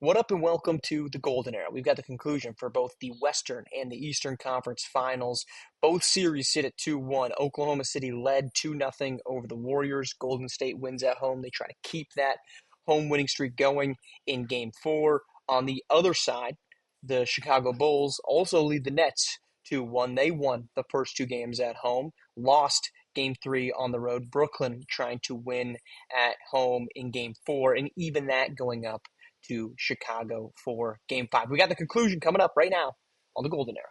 What up and welcome to the Golden Era. We've got the conclusion for both the Western and the Eastern Conference Finals. Both series sit at 2-1. Oklahoma City led 2-0 over the Warriors. Golden State wins at home. They try to keep that home winning streak going in Game 4. On the other side, the Chicago Bulls also lead the Nets 2-1. They won the first two games at home, lost Game 3 on the road. Brooklyn trying to win at home in Game 4, and even that going up to Chicago for Game 5. We got the conclusion coming up right now on the Golden Era.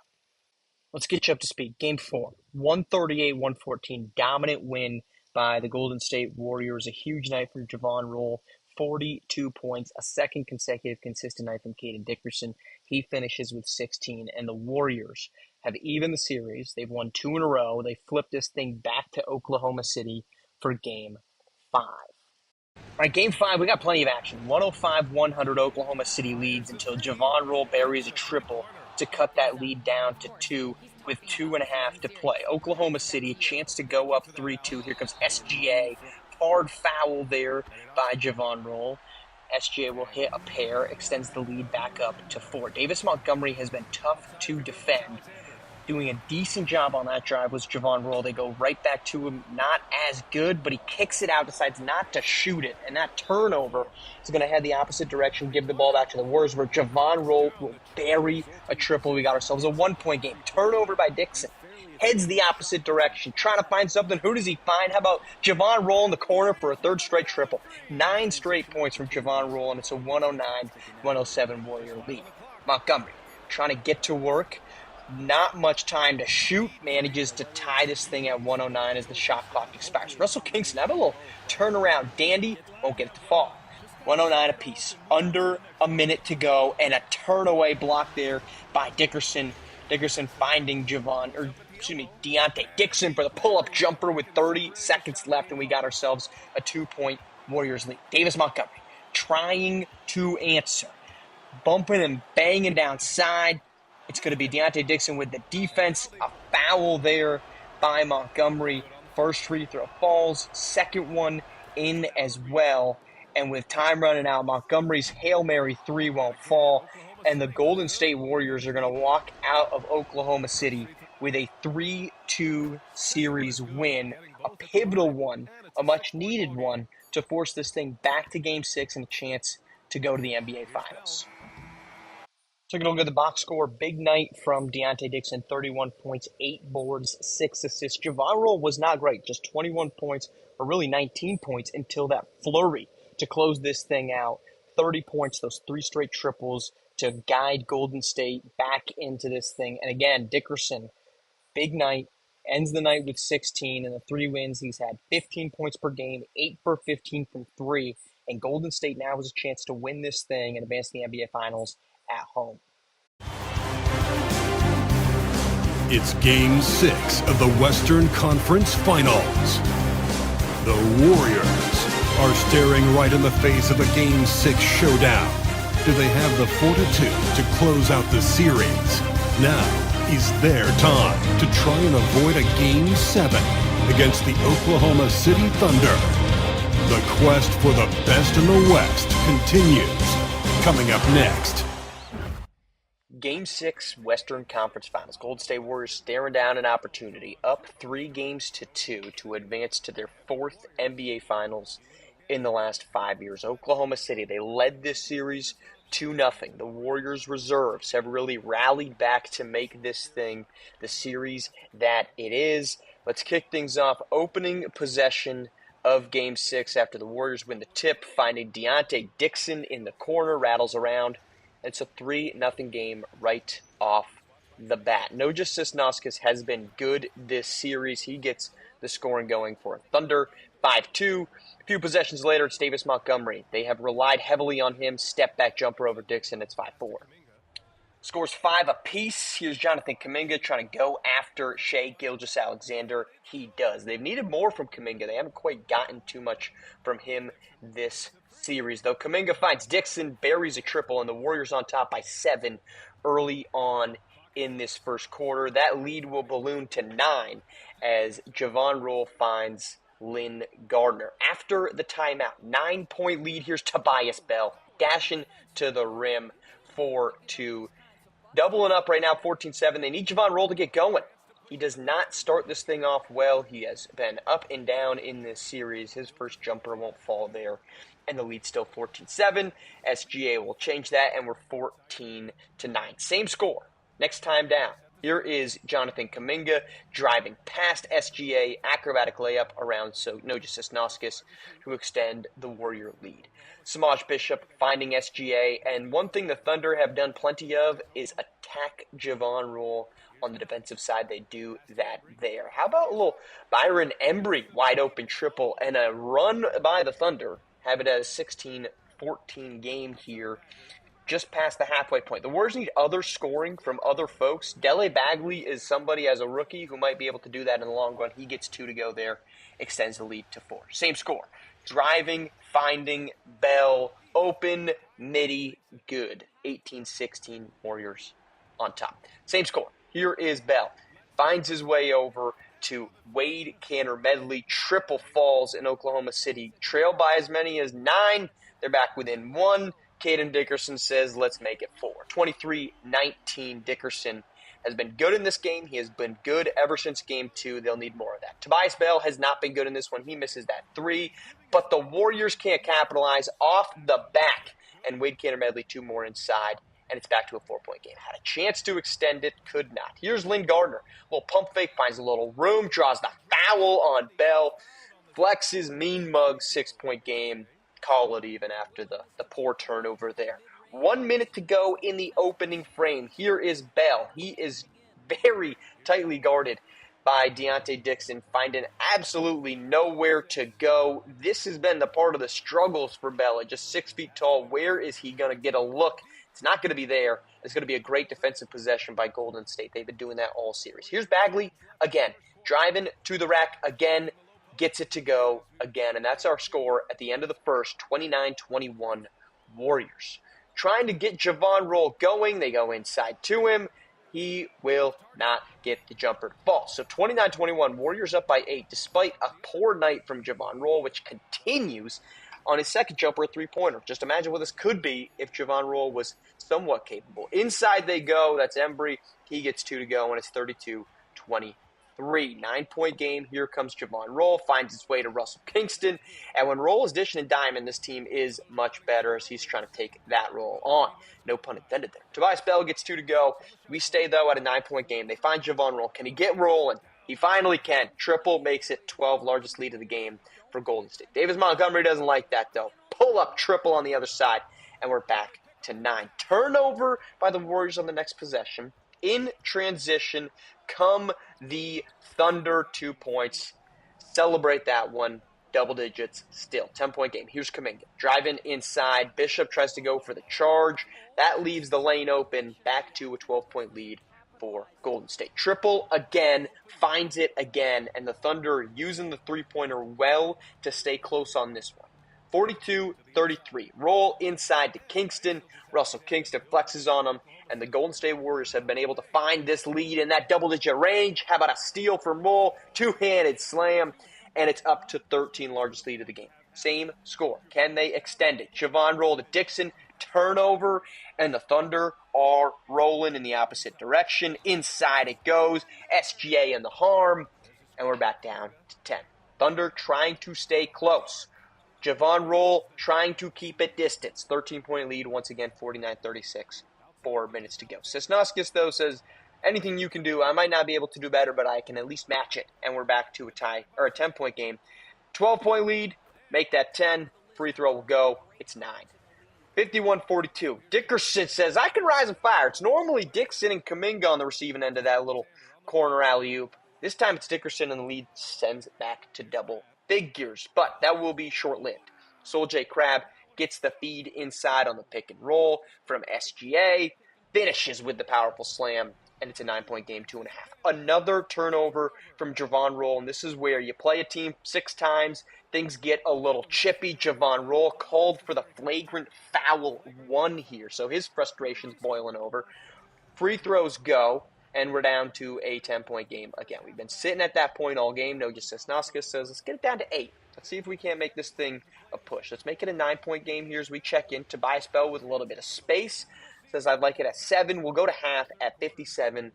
Let's get you up to speed. Game 4, 138-114, dominant win by the Golden State Warriors. A huge night for Javon Roll, 42 points, a second consecutive consistent night from Caden Dickerson. He finishes with 16, and the Warriors have evened the series. They've won 2 in a row. They flipped this thing back to Oklahoma City for Game 5. All right, Game 5, we got plenty of action. 105-100 Oklahoma City leads until Javon Roll buries a triple to cut that lead down to 2 with 2.5 to play. Oklahoma City, a chance to go up 3-2. Here comes SGA. Hard foul there by Javon Roll. SGA will hit a pair, extends the lead back up to 4. Davis Montgomery has been tough to defend. Doing a decent job on that drive was Javon Roll. They go right back to him. Not as good, but he kicks it out, decides not to shoot it. And that turnover is going to head the opposite direction, give the ball back to the Warriors, where Javon Roll will bury a triple. We got ourselves a one-point game. Turnover by Dixon. Heads the opposite direction, trying to find something. Who does he find? How about Javon Roll in the corner for a third straight triple? 9 straight points from Javon Roll, and it's a 109-107 Warrior lead. Montgomery trying to get to work. Not much time to shoot, manages to tie this thing at 109 as the shot clock expires. Russell Kingston, have a little turnaround. Dandy won't get it to fall. 109 apiece. Under a minute to go, and a turn-away block there by Dickerson. Dickerson finding Deontay Dixon for the pull-up jumper with 30 seconds left, and we got ourselves a 2-point Warriors lead. Davis Montgomery trying to answer. Bumping and banging downside. It's going to be Deontay Dixon with the defense. A foul there by Montgomery. First free throw falls. Second one in as well. And with time running out, Montgomery's Hail Mary 3 won't fall. And the Golden State Warriors are going to walk out of Oklahoma City with a 3-2 series win. A pivotal one, a much-needed one, to force this thing back to Game 6 and a chance to go to the NBA Finals. Taking a look at the box score, big night from Deontay Dixon, 31 points, 8 boards, 6 assists. Javon Roll was not great, just 21 points, or really 19 points until that flurry to close this thing out. 30 points, those 3 straight triples to guide Golden State back into this thing. And again, Dickerson, big night, ends the night with 16, and the 3 wins. He's had 15 points per game, 8 for 15 from 3, and Golden State now has a chance to win this thing and advance to the NBA Finals at home. It's Game 6 of the Western Conference Finals. The Warriors are staring right in the face of a Game 6 showdown. Do they have the fortitude to close out the series? Now is their time to try and avoid a Game 7 against the Oklahoma City Thunder. The quest for the best in the West continues. Coming up next. Game 6 Western Conference Finals. Golden State Warriors staring down an opportunity, up 3-2 to advance to their 4th NBA Finals in the last 5 years. Oklahoma City, they led this series 2-0. The Warriors reserves have really rallied back to make this thing the series that it is. Let's kick things off. Opening possession of Game 6 after the Warriors win the tip, finding Deontay Dixon in the corner, rattles around. It's a 3-0 game right off the bat. Noja Sosnowskis has been good this series. He gets the scoring going for Thunder. 5-2. A few possessions later, it's Davis Montgomery. They have relied heavily on him. Step back jumper over Dixon. It's 5-4. Scores 5 apiece. Here's Jonathan Kuminga trying to go after Shai Gilgeous-Alexander. He does. They've needed more from Kuminga. They haven't quite gotten too much from him this series, though. Kuminga finds Dixon, buries a triple, and the Warriors on top by 7 early on in this first quarter. That lead will balloon to 9 as Javon Roll finds Lynn Gardner. After the timeout, 9-point lead. Here's Tobias Bell. dashing to the rim for 2. Doubling up right now, 14-7. They need Javon Roll to get going. He does not start this thing off well. He has been up and down in this series. His first jumper won't fall there. And the lead's still 14-7. SGA will change that, and we're 14-9. Same score. Next time down. Here is Jonathan Kuminga driving past SGA, acrobatic layup around Sosnoskis to extend the Warrior lead. Samaj Bishop finding SGA, and one thing the Thunder have done plenty of is attack Javon Roll on the defensive side. They do that there. How about a little Byron Embry wide open triple and a run by the Thunder? Have it as a 16-14 game here. Just past the halfway point. The Warriors need other scoring from other folks. Dele Bagley is somebody as a rookie who might be able to do that in the long run. He gets 2 to go there, extends the lead to 4. Same score. Driving, finding, Bell, open, midi, good. 18-16 Warriors on top. Same score. Here is Bell. Finds his way over to Wade Canner Medley. Triple falls in Oklahoma City. Trailed by as many as 9. They're back within 1. Caden Dickerson says, let's make it 4. 23-19. Dickerson has been good in this game. He has been good ever since game 2. They'll need more of that. Tobias Bell has not been good in this one. He misses that 3. But the Warriors can't capitalize off the back. And Wade Canner Medley 2 more inside. And it's back to a 4-point game. Had a chance to extend it, could not. Here's Lynn Gardner. Little pump fake, finds a little room, draws the foul on Bell. Flexes mean mug 6-point game. Call it even after the poor turnover there. 1 minute to go in the opening frame. Here is Bell. He is very tightly guarded by Deontay Dixon, finding absolutely nowhere to go. This has been the part of the struggles for Bell. At just 6 feet tall, where is he going to get a look? It's not going to be there. It's going to be a great defensive possession by Golden State. They've been doing that all series. Here's Bagley again, driving to the rack again. Gets it to go again, and that's our score at the end of the first, 29-21 Warriors. Trying to get Javon Roll going. They go inside to him. He will not get the jumper to fall. So 29-21, Warriors up by 8, despite a poor night from Javon Roll, which continues on his second jumper, a three-pointer. Just imagine what this could be if Javon Roll was somewhat capable. Inside they go. That's Embry. He gets 2 to go, and it's 32-23. 9-point game. Here comes Javon Roll. Finds his way to Russell Kingston. And when Roll is dishing and diamond, this team is much better as he's trying to take that role on. No pun intended there. Tobias Bell gets 2 to go. We stay, though, at a 9-point game. They find Javon Roll. Can he get rolling? He finally can. Triple makes it 12, largest lead of the game for Golden State. Davis Montgomery doesn't like that, though. Pull up triple on the other side, and we're back to 9. Turnover by the Warriors on the next possession. In transition, come the Thunder 2 points. Celebrate that one. Double digits still. 10-point game. Here's Kuminga. Driving inside. Bishop tries to go for the charge. That leaves the lane open. Back to a 12-point lead for Golden State. Triple again. Finds it again. And the Thunder using the three-pointer well to stay close on this one. 42-33. Roll inside to Kingston. Russell Kingston flexes on him. And the Golden State Warriors have been able to find this lead in that double-digit range. How about a steal from Roll? Two-handed slam. And it's up to 13, largest lead of the game. Same score. Can they extend it? Javon Roll to Dixon. Turnover. And the Thunder are rolling in the opposite direction. Inside it goes. SGA in the harm. And we're back down to 10. Thunder trying to stay close. Javon Roll trying to keep it distance. 13-point lead once again, 49-36. 4 minutes to go. Sosnoskis, though, says, anything you can do, I might not be able to do better, but I can at least match it. And we're back to a tie, or a 10-point game. 12-point lead, make that 10. Free throw will go. It's 9. 51-42. Dickerson says, I can rise and fire. It's normally Dixon and Kuminga on the receiving end of that little corner alley-oop. This time it's Dickerson, and the lead sends it back to double figures. But that will be short-lived. Sol J. Crabbe gets the feed inside on the pick and roll from SGA, finishes with the powerful slam, and it's a 9-point game, 2.5. Another turnover from Javon Roll, and this is where you play a team 6 times, things get a little chippy. Javon Roll called for the flagrant foul 1 here, so his frustration's boiling over. Free throws go. and we're down to a 10-point game again. We've been sitting at that point all game. No, just Sosnowski says, let's get it down to 8. Let's see if we can't make this thing a push. Let's make it a 9-point game here as we check in. Tobias Bell with a little bit of space says, I'd like it at 7. We'll go to half at 57-52,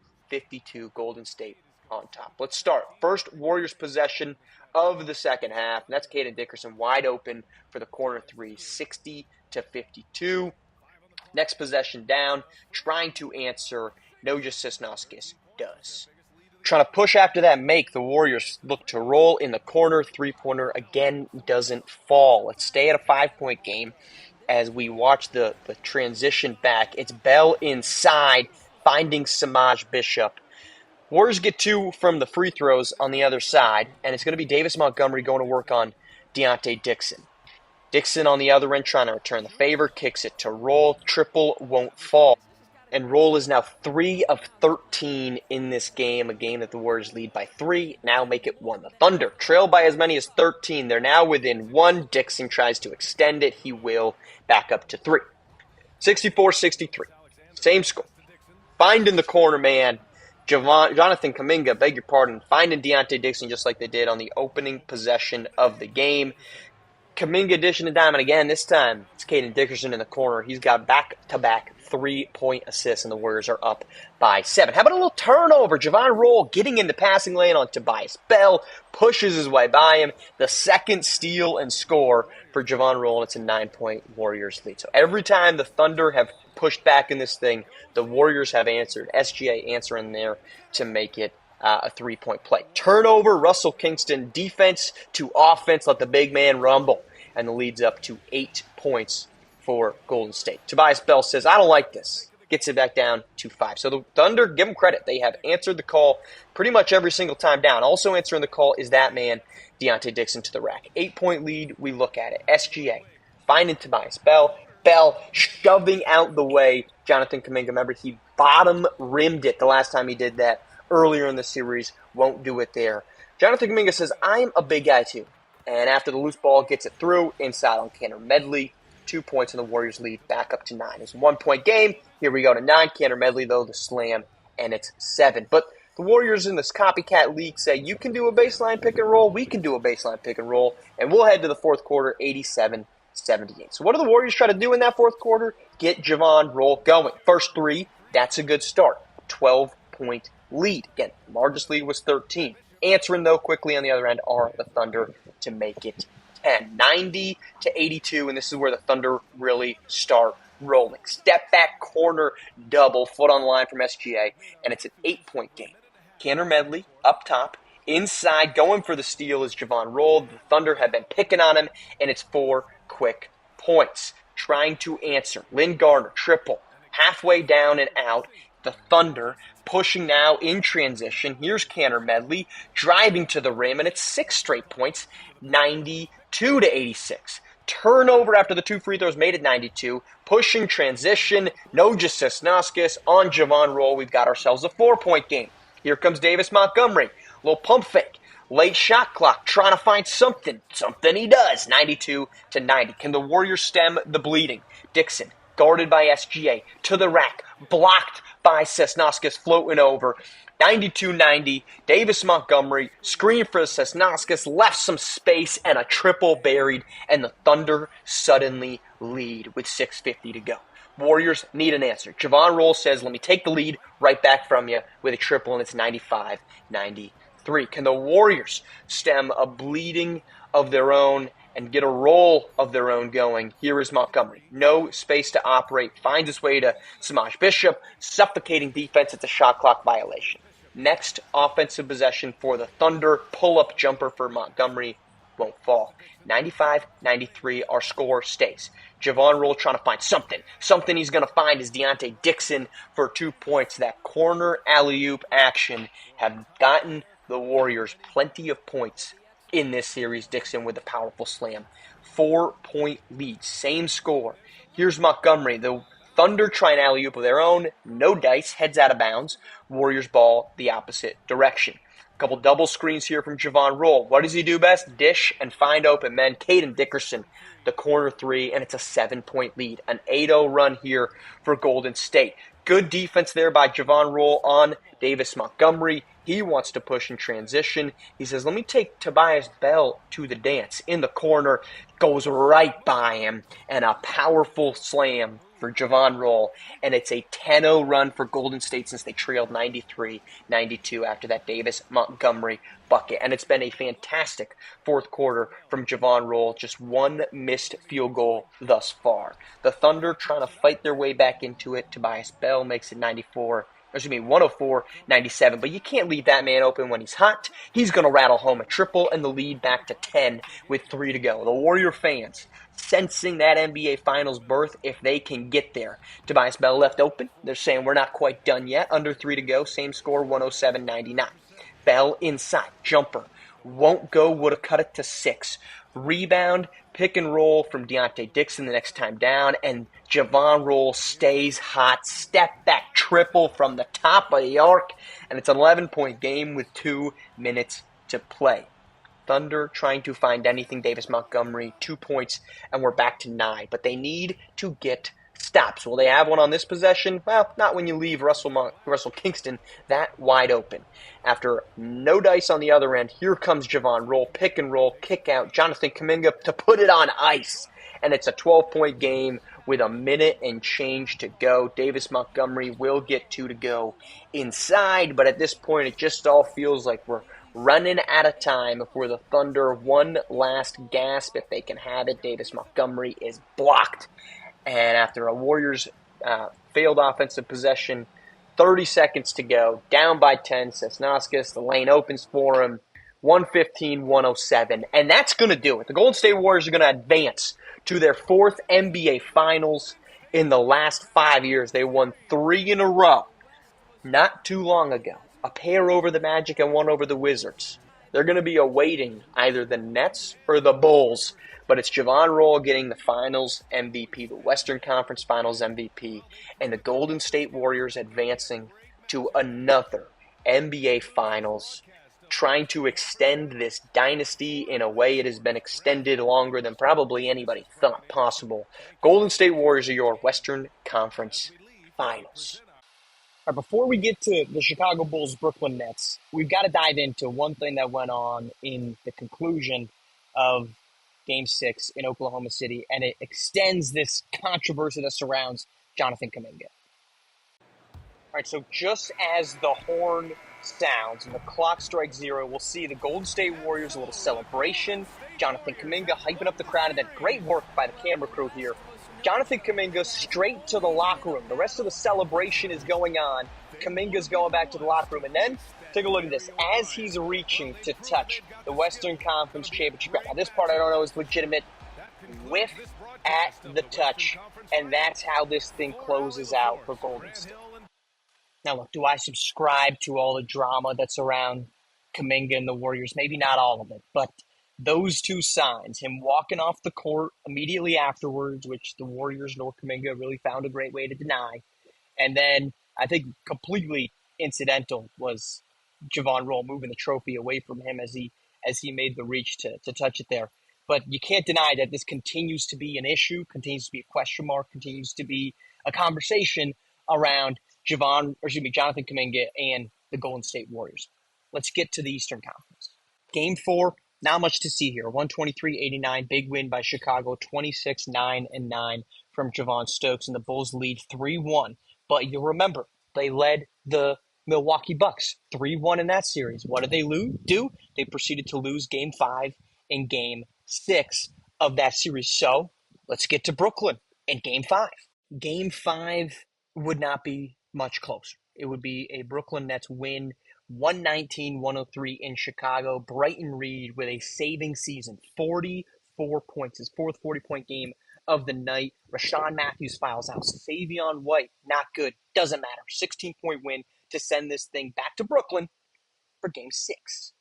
Golden State on top. Let's start. First Warriors possession of the second half, and that's Caden Dickerson wide open for the corner three, 60-52. Next possession down, trying to answer. Noja Sosnowski does. Trying to push after that make. The Warriors look to roll in the corner. Three-pointer again doesn't fall. Let's stay at a 5-point game as we watch the transition back. It's Bell inside, finding Samaj Bishop. Warriors get 2 from the free throws on the other side, and it's going to be Davis Montgomery going to work on Deontay Dixon. Dixon on the other end trying to return the favor, kicks it to Roll. Triple won't fall. And Roll is now 3 of 13 in this game, a game that the Warriors lead by 3, now make it 1. The Thunder trail by as many as 13. They're now within 1. Dixon tries to extend it. He will back up to 3. 64-63. Same score. Finding the corner man. Jonathan Kuminga, beg your pardon, finding Deontay Dixon just like they did on the opening possession of the game. Kuminga dishing a diamond again. This time it's Caden Dickerson in the corner. He's got back-to-back 3-point assists, and the Warriors are up by 7. How about a little turnover? Javon Roll getting in the passing lane on Tobias Bell, pushes his way by him. The second steal and score for Javon Roll, and it's a 9-point Warriors lead. So every time the Thunder have pushed back in this thing, the Warriors have answered. SGA answering there to make it a 3-point play. Turnover, Russell Kingston, defense to offense, let the big man rumble. And the lead's up to 8 points for Golden State. Tobias Bell says, I don't like this. Gets it back down to 5. So the Thunder, give them credit. They have answered the call pretty much every single time down. Also answering the call is that man, Deontay Dixon, to the rack. 8-point lead, we look at it. SGA finding Tobias Bell. Bell shoving out the way Jonathan Kuminga. Remember, he bottom rimmed it the last time he did that earlier in the series. Won't do it there. Jonathan Kuminga says, I'm a big guy too. And after the loose ball gets it through, inside on Cantor Medley. 2 points in the Warriors lead, back up to 9. It's a 1-point game. Here we go to 9. Cantor Medley, though, the slam, and it's 7. But the Warriors in this copycat league say, you can do a baseline pick and roll, we can do a baseline pick and roll, and we'll head to the fourth quarter, 87-78. So what do the Warriors try to do in that fourth quarter? Get Javon Roll going. First 3, that's a good start. 12-point lead. Again, largest lead was 13. Answering, though, quickly on the other end are the Thunder to make it 10. 90-82, and this is where the Thunder really start rolling. Step back corner double, foot on the line from SGA, and it's an 8-point game. Cantor Medley up top. Inside, going for the steal is Javon Roll. The Thunder have been picking on him, and it's 4 quick points. Trying to answer. Lynn Gardner, triple. Halfway down and out. The Thunder pushing now in transition. Here's Cantor Medley driving to the rim, and it's 6 straight points, 92-86. Turnover after the 2 free throws made it 92. Pushing transition. Noja Sosnowski on Javon Roll. We've got ourselves a 4-point game. Here comes Davis Montgomery. Little pump fake. Late shot clock. Trying to find something. Something he does. 92-90. Can the Warriors stem the bleeding? Dixon guarded by SGA. To the rack. Blocked by Sosnowski floating over. 92-90. Davis Montgomery screen for Sosnowski, left some space, and a triple buried, and the Thunder suddenly lead with 6:50 to go. Warriors need an answer. Javon Roll says, let me take the lead right back from you with a triple, and it's 95-93. Can the Warriors stem a bleeding of their own and get a roll of their own going? Here is Montgomery. No space to operate. Finds his way to Samaj Bishop. Suffocating defense. It's a shot clock violation. Next offensive possession for the Thunder. Pull-up jumper for Montgomery. Won't fall. 95-93. Our score stays. Javon Roll trying to find something. Something he's going to find is Deontay Dixon for 2 points. That corner alley-oop action have gotten the Warriors plenty of points in this series. Dixon with a powerful slam. 4-point lead. Same score. Here's Montgomery. The Thunder try an alley-oop of their own. No dice. Heads out of bounds. Warriors ball the opposite direction. A couple double screens here from Javon Roll. What does he do best? Dish and find open men. Caden Dickerson the corner three, and it's a 7-point lead. An 8-0 run here for Golden State. Good defense there by Javon Roll on Davis Montgomery. He wants to push in transition. He says, let me take Tobias Bell to the dance. In the corner, goes right by him, and a powerful slam for Javon Roll. And it's a 10-0 run for Golden State since they trailed 93-92 after that Davis Montgomery bucket. And it's been a fantastic fourth quarter from Javon Roll. Just one missed field goal thus far. The Thunder trying to fight their way back into it. Tobias Bell makes it 104-97, but you can't leave that man open when he's hot. He's going to rattle home a triple and the lead back to 10 with 3 to go. The Warrior fans sensing that NBA Finals berth if they can get there. Tobias Bell left open. They're saying we're not quite done yet. Under 3 to go. Same score, 107-99. Bell inside. Jumper. Won't go. Would have cut it to 6. Rebound, pick and roll from Deontay Dixon the next time down, and Javon Roll stays hot. Step back triple from the top of the arc, and it's an 11-point game with 2 minutes to play. Thunder trying to find anything. Davis Montgomery, 2 points, and we're back to 9. But they need to get stops. Will they have one on this possession? Well, not when you leave Russell Kingston that wide open. After no dice on the other end, here comes Javon Roll, pick and roll, kick out, Jonathan Kuminga to put it on ice. And it's a 12-point game with a minute and change to go. Davis Montgomery will get 2 to go inside, but at this point it just all feels like we're running out of time. If we're the Thunder, one last gasp if they can have it. Davis Montgomery is blocked. And after a Warriors failed offensive possession, 30 seconds to go, down by 10, Sesnauskas, the lane opens for him, 115-107. And that's going to do it. The Golden State Warriors are going to advance to their 4th NBA Finals in the last 5 years. They won 3 in a row not too long ago. A pair over the Magic and 1 over the Wizards. They're going to be awaiting either the Nets or the Bulls. But it's Javon Roll getting the Finals MVP, the Western Conference Finals MVP, and the Golden State Warriors advancing to another NBA Finals, trying to extend this dynasty in a way it has been extended longer than probably anybody thought possible. Golden State Warriors are your Western Conference Finals. All right, before we get to the Chicago Bulls, Brooklyn Nets, we've got to dive into one thing that went on in the conclusion of Game 6 in Oklahoma City, and it extends this controversy that surrounds Jonathan Kuminga. All right, so just as the horn sounds and the clock strikes 0, we'll see the Golden State Warriors, a little celebration. Jonathan Kuminga hyping up the crowd, and that great work by the camera crew here. Jonathan Kuminga straight to the locker room. The rest of the celebration is going on. Kuminga's going back to the locker room, and then take a look at this. As he's reaching to touch the Western Conference Championship, now this part I don't know is legitimate, whiff at the touch, and that's how this thing closes out for Golden State. Now look, do I subscribe to all the drama that's around Kuminga and the Warriors? Maybe not all of it, but those 2 signs, him walking off the court immediately afterwards, which the Warriors nor Kuminga really found a great way to deny, and then I think completely incidental was Javon Roll moving the trophy away from him as he made the reach to touch it there. But you can't deny that this continues to be an issue, continues to be a question mark, continues to be a conversation around Jonathan Kuminga and the Golden State Warriors. Let's get to the Eastern Conference. Game 4, not much to see here. 123-89, big win by Chicago, 26-9-9 from Javon Stokes, and the Bulls lead 3-1. But you'll remember, they led the Milwaukee Bucks 3-1 in that series. What did they do? They proceeded to lose Game 5 and Game 6 of that series. So let's get to Brooklyn in Game 5. Game 5 would not be much closer. It would be a Brooklyn Nets win, 119-103 in Chicago. Bryton Reed with a saving season, 44 points, his 4th 40-point game of the night. Rashawn Matthews files out. Savion White, not good. Doesn't matter. 16-point win to send this thing back to Brooklyn for Game 6.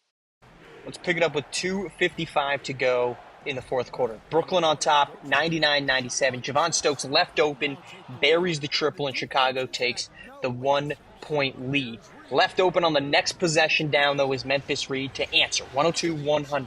Let's pick it up with 2:55 to go in the 4th quarter. Brooklyn on top, 99-97. Javon Stokes left open, buries the triple, and Chicago takes the 1-point lead. Left open on the next possession down, though, is Memphis Reed to answer, 102-100.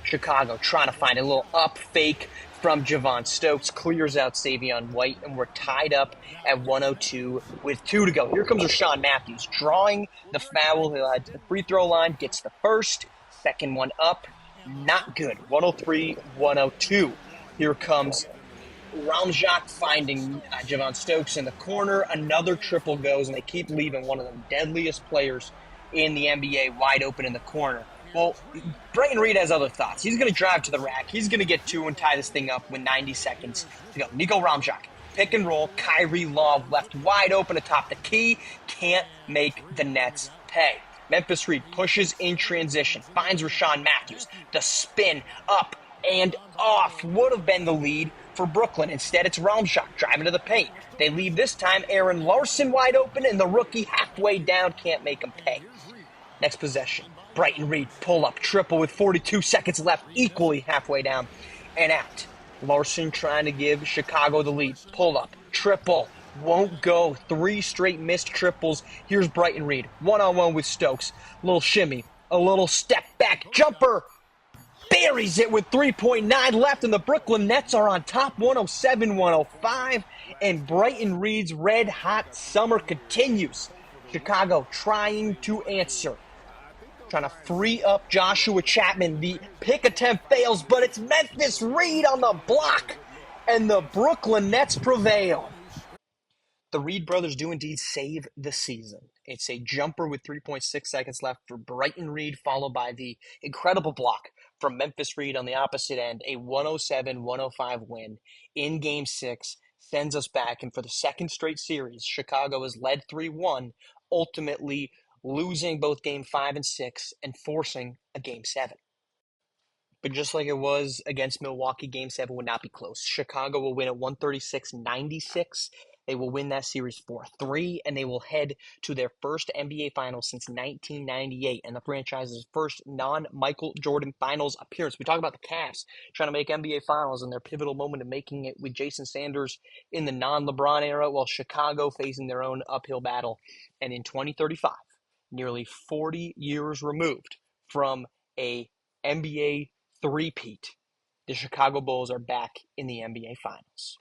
Chicago trying to find a little up fake from Javon Stokes, clears out Savion White, and we're tied up at 102 with 2 to go. Here comes Rashawn Matthews, drawing the foul. He'll head to the free throw line, gets the first, second one up, not good. 103-102. Here comes Ramjak finding Javon Stokes in the corner. Another triple goes, and they keep leaving one of the deadliest players in the NBA wide open in the corner. Well, Brighton Reed has other thoughts. He's going to drive to the rack. He's going to get 2 and tie this thing up with 90 seconds to go. Nico Ramjak, pick and roll. Kyrie Love left wide open atop the key. Can't make the Nets pay. Memphis Reed pushes in transition, finds Rashawn Matthews. The spin up and off would have been the lead for Brooklyn. Instead, it's Ramjak driving to the paint. They leave this time. Aaron Larson wide open, and the rookie halfway down can't make him pay. Next possession, Brighton Reed pull up triple with 42 seconds left, equally halfway down and out. Larson trying to give Chicago the lead. Pull up, triple, won't go. 3 straight missed triples. Here's Brighton Reed, one-on-one with Stokes. A little shimmy, a little step back jumper. Buries it with 3.9 left, and the Brooklyn Nets are on top 107-105, and Brighton Reed's red-hot summer continues. Chicago trying to answer, trying to free up Joshua Chapman. The pick attempt fails, but it's Memphis Reed on the block, and the Brooklyn Nets prevail. The Reed brothers do indeed save the season. It's a jumper with 3.6 seconds left for Brighton Reed, followed by the incredible block from Memphis Reed on the opposite end. A 107-105 win in Game 6 sends us back, and for the second straight series, Chicago has led 3-1, ultimately losing both Game 5 and 6 and forcing a Game 7. But just like it was against Milwaukee, Game 7 would not be close. Chicago will win at 136-96. They will win that series 4-3, and they will head to their first NBA Finals since 1998 and the franchise's first non-Michael Jordan Finals appearance. We talk about the Cavs trying to make NBA Finals and their pivotal moment of making it with Jason Sanders in the non-LeBron era, while Chicago facing their own uphill battle. And in 2035, nearly 40 years removed from a NBA three-peat, the Chicago Bulls are back in the NBA Finals.